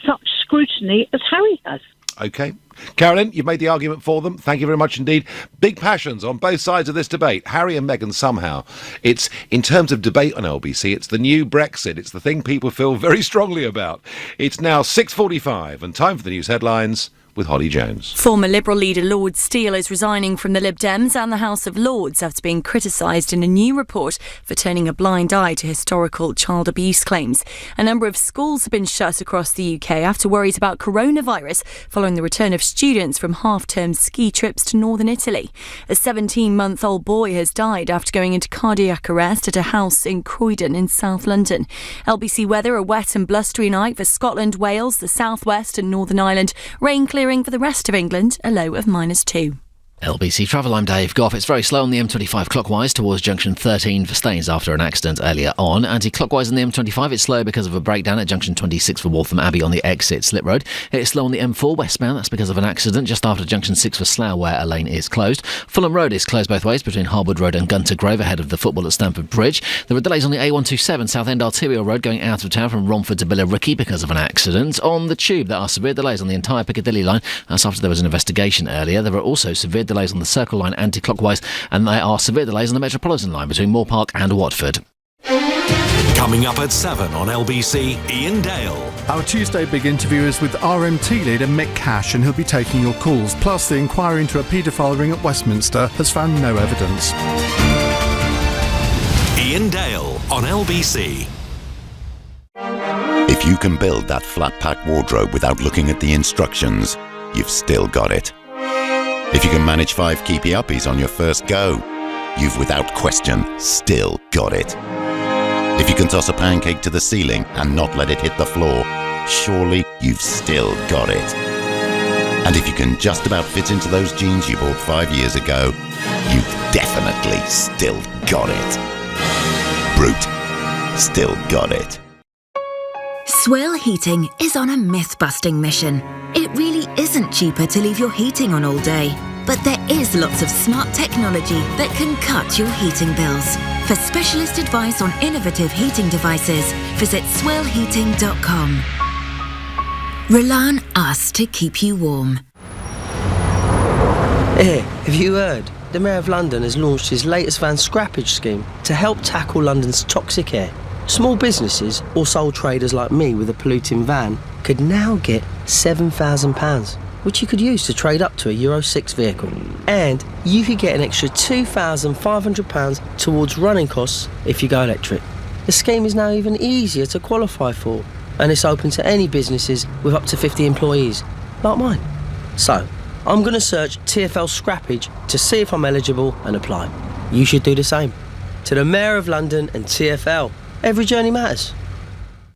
such scrutiny as Harry has. OK. Carolyn, you've made the argument for them. Thank you very much indeed. Big passions on both sides of this debate. Harry and Meghan somehow. It's, in terms of debate on LBC, it's the new Brexit. It's the thing people feel very strongly about. It's now 6:45 and time for the news headlines with Holly Jones. Former Liberal leader Lord Steele is resigning from the Lib Dems and the House of Lords after being criticised in a new report for turning a blind eye to historical child abuse claims. A number of schools have been shut across the UK after worries about coronavirus following the return of students from half-term ski trips to northern Italy. A 17-month-old boy has died after going into cardiac arrest at a house in Croydon in South London. LBC weather: a wet and blustery night for Scotland, Wales, the South West and Northern Ireland. Rain clearing for the rest of England, a low of -2. LBC Travel, I'm Dave Goff. It's very slow on the M25 clockwise towards junction 13 for Staines after an accident earlier on. Anti-clockwise on the M25, it's slow because of a breakdown at junction 26 for Waltham Abbey on the exit Slip Road. It's slow on the M4 westbound, that's because of an accident just after junction 6 for Slough where a lane is closed. Fulham Road is closed both ways between Harwood Road and Gunter Grove ahead of the football at Stamford Bridge. There are delays on the A127 Southend Arterial Road going out of town from Romford to Billericay because of an accident. On the Tube, there are severe delays on the entire Piccadilly line. That's after there was an investigation earlier. There are also severe delays on the Circle Line anti-clockwise, and there are severe delays on the Metropolitan line between Moore Park and Watford. Coming up at 7 on LBC, Ian Dale. Our Tuesday big interview is with RMT leader Mick Cash, and he'll be taking your calls. Plus, the inquiry into a paedophile ring at Westminster has found no evidence. Ian Dale on LBC. If you can build that flat-pack wardrobe without looking at the instructions, you've still got it. If you can manage 5 keepy uppies on your first go, you've without question still got it. If you can toss a pancake to the ceiling and not let it hit the floor, surely you've still got it. And if you can just about fit into those jeans you bought 5 years ago, you've definitely still got it. Brute, still got it. Swell Heating is on a myth-busting mission. It really isn't cheaper to leave your heating on all day. But there is lots of smart technology that can cut your heating bills. For specialist advice on innovative heating devices, visit swellheating.com. Rely on us to keep you warm. Hey, have you heard? The Mayor of London has launched his latest van scrappage scheme to help tackle London's toxic air. Small businesses or sole traders like me with a polluting van could now get £7,000, which you could use to trade up to a Euro 6 vehicle. And you could get an extra £2,500 towards running costs if you go electric. The scheme is now even easier to qualify for, and it's open to any businesses with up to 50 employees, like mine. So, I'm going to search TfL scrappage to see if I'm eligible and apply. You should do the same. To the Mayor of London and TfL, every journey matters.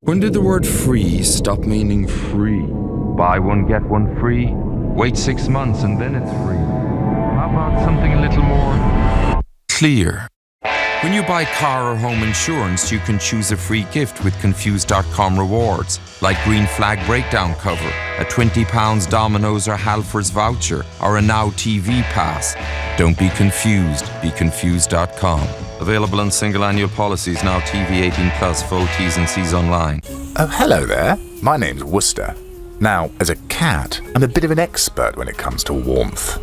When did the word free stop meaning free? Buy one, get one free. Wait 6 months and then it's free. How about something a little more clear? When you buy car or home insurance, you can choose a free gift with Confused.com rewards, like Green Flag breakdown cover, a £20 Domino's or Halfords voucher, or a Now TV pass. Don't be confused. Be Confused.com. Available on single annual policies. Now TV 18+. Full T's and C's online. Oh, hello there. My name's Worcester. Now, as a cat, I'm a bit of an expert when it comes to warmth.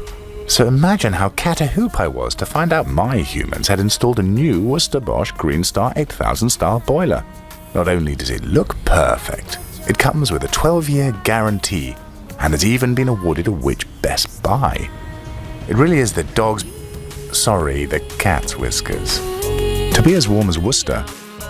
So imagine how cat-a-hoop I was to find out my humans had installed a new Worcester Bosch Green Star 8000 style boiler. Not only does it look perfect, it comes with a 12-year guarantee and has even been awarded a Which Best Buy. It really is the the cat's whiskers. To be as warm as Worcester,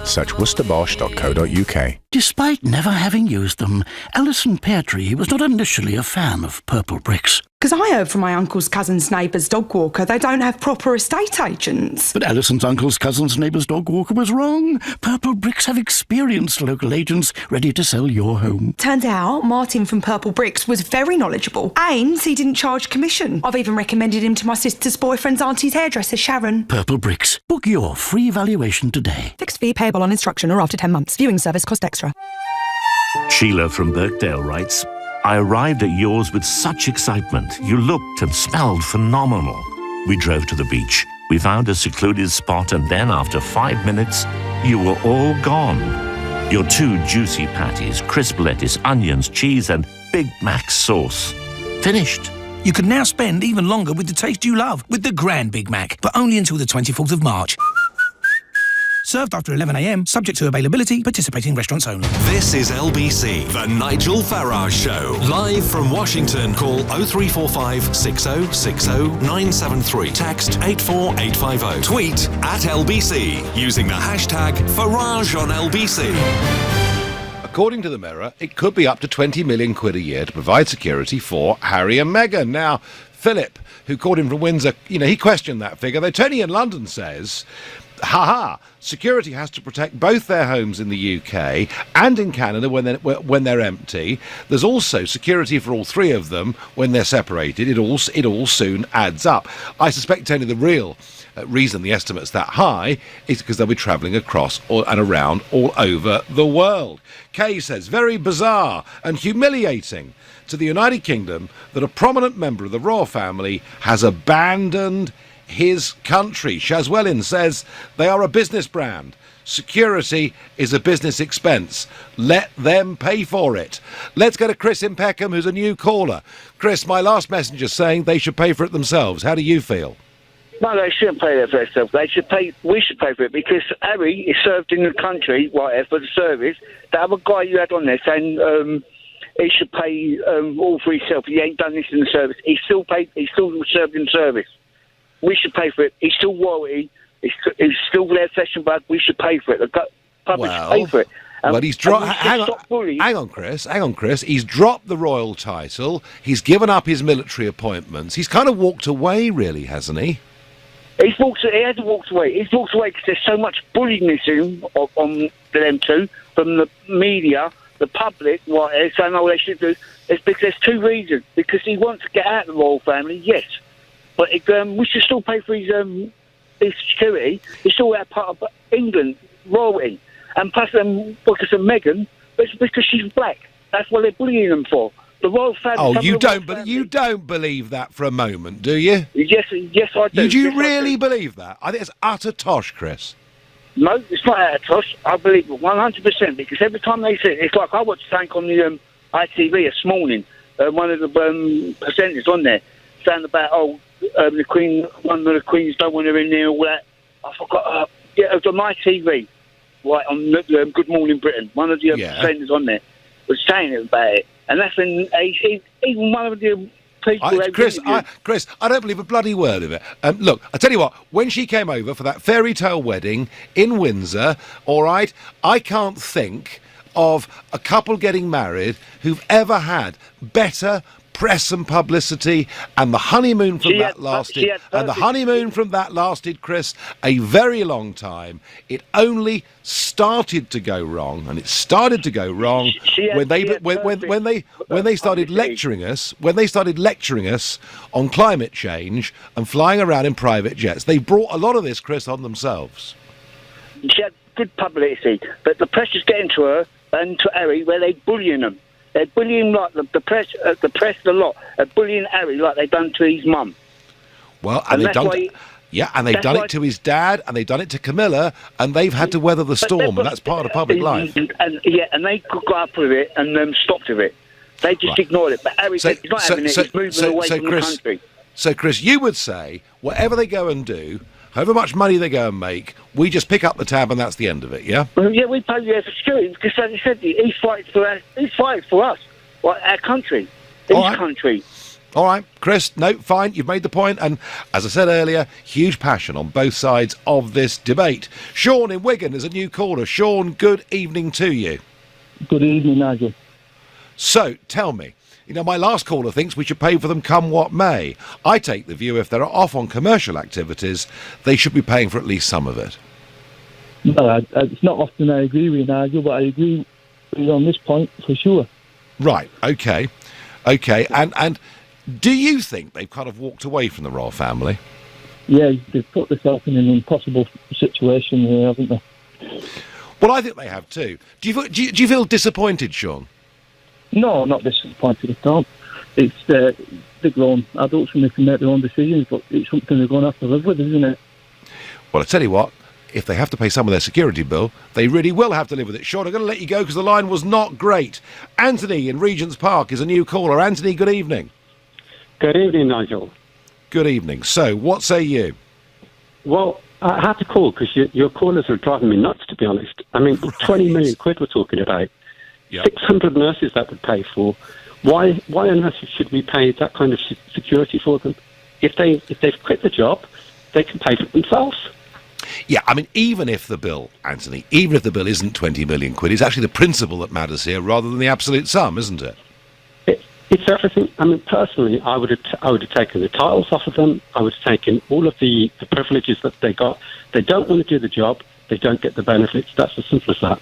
search worcesterbosch.co.uk. Despite never having used them, Alison Peartree was not initially a fan of purple bricks. Because I heard from my uncle's cousin's neighbour's dog walker they don't have proper estate agents. But Alison's uncle's cousin's neighbour's dog walker was wrong. Purple Bricks have experienced local agents ready to sell your home. Turns out Martin from Purple Bricks was very knowledgeable. And he didn't charge commission. I've even recommended him to my sister's boyfriend's auntie's hairdresser, Sharon. Purple Bricks. Book your free valuation today. Fixed fee payable on instruction or after 10 months. Viewing service cost extra. Sheila from Birkdale writes, I arrived at yours with such excitement. You looked and smelled phenomenal. We drove to the beach. We found a secluded spot, and then after 5 minutes, you were all gone. Your 2 juicy patties, crisp lettuce, onions, cheese, and Big Mac sauce. Finished. You can now spend even longer with the taste you love with the Grand Big Mac, but only until the 24th of March. Served after 11 a.m, subject to availability, participating restaurants only. This is LBC, the Nigel Farage Show. Live from Washington, call 0345 6060 973. Text 84850. Tweet at LBC using the hashtag Farage on LBC. According to the Mirror, it could be up to 20 million quid a year to provide security for Harry and Meghan. Now, Philip, who called in from Windsor, he questioned that figure. Though Tony in London says, security has to protect both their homes in the UK and in Canada when they're empty. There's also security for all 3 of them when they're separated. It all soon adds up. I suspect, Tony, the real reason the estimate's that high is because they'll be travelling across and around all over the world. Kay says, very bizarre and humiliating to the United Kingdom that a prominent member of the royal family has abandoned his country. Shazwellin says they are a business brand. Security is a business expense. Let them pay for it. Let's go to Chris in Peckham, who's a new caller. Chris, my last messenger saying they should pay for it themselves. How do you feel? No, they shouldn't pay for it themselves. We should pay for it because Harry is served in the country, whatever, for the service. The other guy you had on there saying he should pay all for himself. He ain't done this in the service. He's still served in service. We should pay for it. He's still royalty. He's still their flesh and blood. We should pay for it. The public should pay for it. But he's dropped. Hang on, Chris. He's dropped the royal title. He's given up his military appointments. He's kind of walked away, really, hasn't he? He hasn't walked away. He's walked away because there's so much bullying on them two from the media, the public. What they're saying, they should do. It's because there's 2 reasons. Because he wants to get out of the royal family, yes. But we should still pay for his security. He's still part of England, royalty. And plus, because of Meghan, it's because she's black. That's what they're bullying them for. The royal family... Oh, you don't believe that for a moment, do you? Yes, I do. Do you really believe that? I think it's utter tosh, Chris. No, it's not utter tosh. I believe it 100%, because every time they say it, it's like I watched something on the ITV this morning, one of the presenters on there, saying about, the Queen, one of the Queens don't want her in there, all that. I forgot. It was on my TV, right, on Good Morning Britain. One of the presenters on there was saying about it. And that's when even one of the people... Chris, I don't believe a bloody word of it. Look, I tell you what, when she came over for that fairy tale wedding in Windsor, all right, I can't think of a couple getting married who've ever had better press and publicity, and the honeymoon from that lasted, Chris, a very long time. It only started to go wrong, and it started to go wrong when they started lecturing us on climate change and flying around in private jets. They brought a lot of this, Chris, on themselves. She had good publicity, but the press is getting to her and to Harry where they're bullying them. They're bullying like the press a lot. They're bullying Harry like they've done to his mum. Well, and they've done it. Yeah, and they've done it to his dad, and they've done it to Camilla, and they've had to weather the storm, and that's part of public life. And they got up with it and stopped with it. They just ignored it. But Harry said he's not having it. He's moving away from the country. So, Chris, you would say whatever they go and do, however much money they go and make, we just pick up the tab and that's the end of it, yeah? Well, yeah, we pay you for security because, as I said, he's fighting for us. He's fighting for us, our country, country. All right, Chris, no, fine, you've made the point, and as I said earlier, huge passion on both sides of this debate. Sean in Wigan is a new caller. Sean, good evening to you. Good evening, Nigel. So, tell me, my last caller thinks we should pay for them come what may. I take the view if they're off on commercial activities, they should be paying for at least some of it. No, it's not often I agree with you, Nigel, but I agree with you on this point for sure. Right, okay, and do you think they've kind of walked away from the royal family? Yeah, they've put themselves in an impossible situation here, haven't they? Well, I think they have too. Do you feel disappointed, Sean? No, not disappointed at all. It's they're grown adults and they can make their own decisions, but it's something they're going to have to live with, isn't it? Well, I tell you what, if they have to pay some of their security bill, they really will have to live with it. Sean, I'm going to let you go because the line was not great. Anthony in Regent's Park is a new caller. Anthony, good evening. Good evening, Nigel. Good evening. So, what say you? Well, I had to call because your callers are driving me nuts, to be honest. I mean, 20 million quid we're talking about. Yep. 600 nurses that would pay for. Why on earth should we pay that kind of security for them? If they've quit the job, they can pay for it themselves. Yeah, I mean, even if the bill, Anthony, even if the bill isn't 20 million quid, it's actually the principle that matters here rather than the absolute sum, isn't it? It's everything. I mean, personally, I would have taken the titles off of them. I would have taken all of the privileges that they got. They don't want to do the job. They don't get the benefits. That's as simple as that.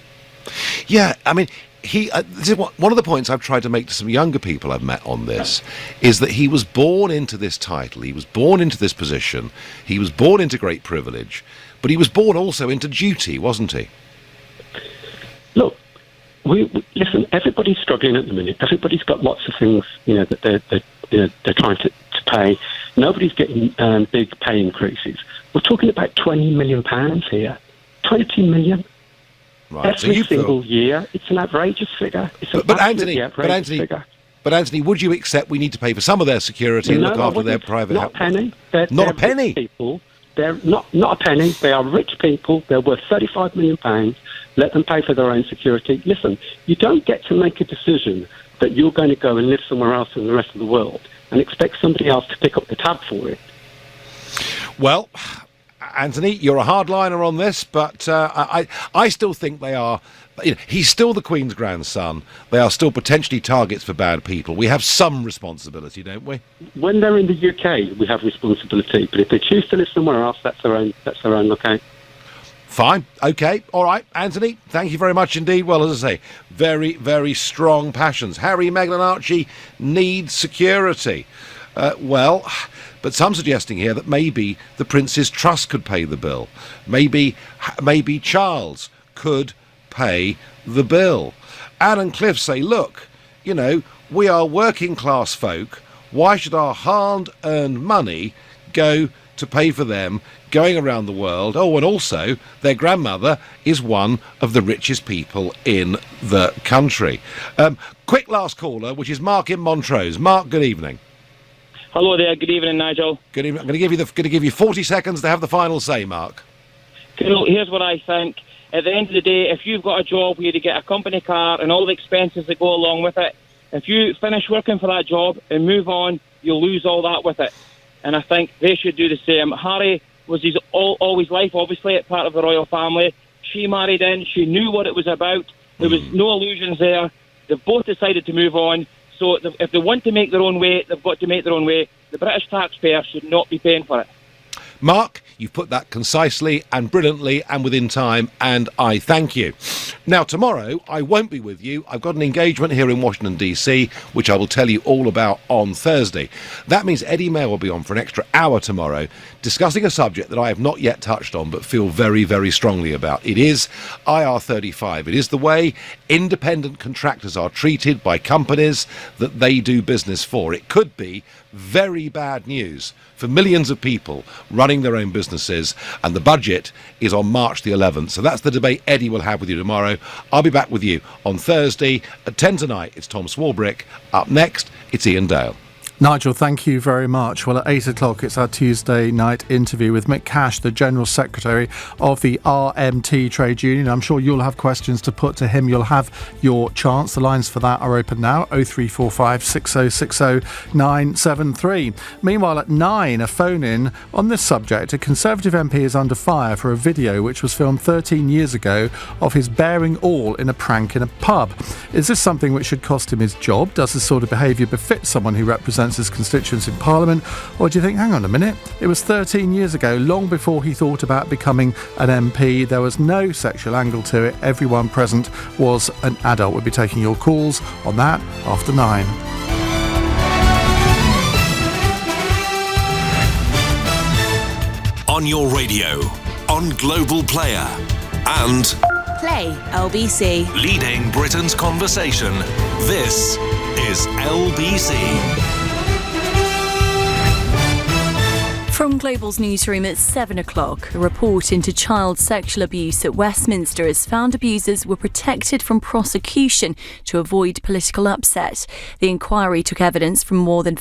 Yeah, I mean, this is one of the points I've tried to make to some younger people I've met on this, is that he was born into this title, he was born into this position, he was born into great privilege, but he was born also into duty, wasn't he? Look, listen, everybody's struggling at the minute. Everybody's got lots of things, that they're trying to pay. Nobody's getting big pay increases. We're talking about £20 million here. 20 million. Right. Every single year. It's an outrageous figure. But Anthony, would you accept we need to pay for some of their security and look after their private health? Not a penny. Not a penny? People. They're not a penny. They are rich people. They're worth £35 million. Let them pay for their own security. Listen, you don't get to make a decision that you're going to go and live somewhere else in the rest of the world and expect somebody else to pick up the tab for it. Well, Anthony, you're a hardliner on this, but I still think they are. He's still the Queen's grandson. They are still potentially targets for bad people. We have some responsibility, don't we? When they're in the UK, we have responsibility. But if they choose to live somewhere else, that's their own lookout. Fine. Okay. All right. Anthony, thank you very much indeed. Well, as I say, very, very strong passions. Harry, Meghan and Archie need security. But some suggesting here that maybe the Prince's Trust could pay the bill. Maybe Charles could pay the bill. Anne and Cliff say, look, we are working class folk. Why should our hard-earned money go to pay for them going around the world? Oh, and also their grandmother is one of the richest people in the country. Quick last caller, which is Mark in Montrose. Mark, good evening. Hello there. Good evening, Nigel. Good evening. I'm going to give you 40 seconds to have the final say, Mark. Cool. Here's what I think. At the end of the day, if you've got a job where you get a company car and all the expenses that go along with it, if you finish working for that job and move on, you'll lose all that with it. And I think they should do the same. Harry was all his life, obviously, part of the royal family. She married in. She knew what it was about. There was no illusions there. They both decided to move on. So if they want to make their own way, they've got to make their own way. The British taxpayer should not be paying for it. Mark, you've put that concisely and brilliantly and within time, and I thank you. Now, tomorrow, I won't be with you. I've got an engagement here in Washington, D.C., which I will tell you all about on Thursday. That means Eddie Mair will be on for an extra hour tomorrow, discussing a subject that I have not yet touched on, but feel very, very strongly about. It is IR35. It is the way independent contractors are treated by companies that they do business for. It could be very bad news for millions of people running their own businesses, and the budget is on March the 11th. So that's the debate Eddie will have with you tomorrow. I'll be back with you on Thursday at 10 tonight. It's Tom Swarbrick. Up next, it's Ian Dale. Nigel, thank you very much. Well, at 8 o'clock, it's our Tuesday night interview with Mick Cash, the General Secretary of the RMT Trade Union. I'm sure you'll have questions to put to him. You'll have your chance. The lines for that are open now, 0345 6060 973. Meanwhile, at 9, a phone-in on this subject. A Conservative MP is under fire for a video which was filmed 13 years ago of his bearing all in a prank in a pub. Is this something which should cost him his job? Does this sort of behaviour befit someone who represents his constituents in Parliament? Or do you think, hang on a minute, it was 13 years ago, long before he thought about becoming an MP. There was no sexual angle to it. Everyone present was an adult. We'll be taking your calls on that after 9. On your radio, on Global Player, and Play LBC. leading Britain's conversation. This is LBC. From Global's newsroom at 7 o'clock, a report into child sexual abuse at Westminster has found abusers were protected from prosecution to avoid political upset. The inquiry took evidence from more than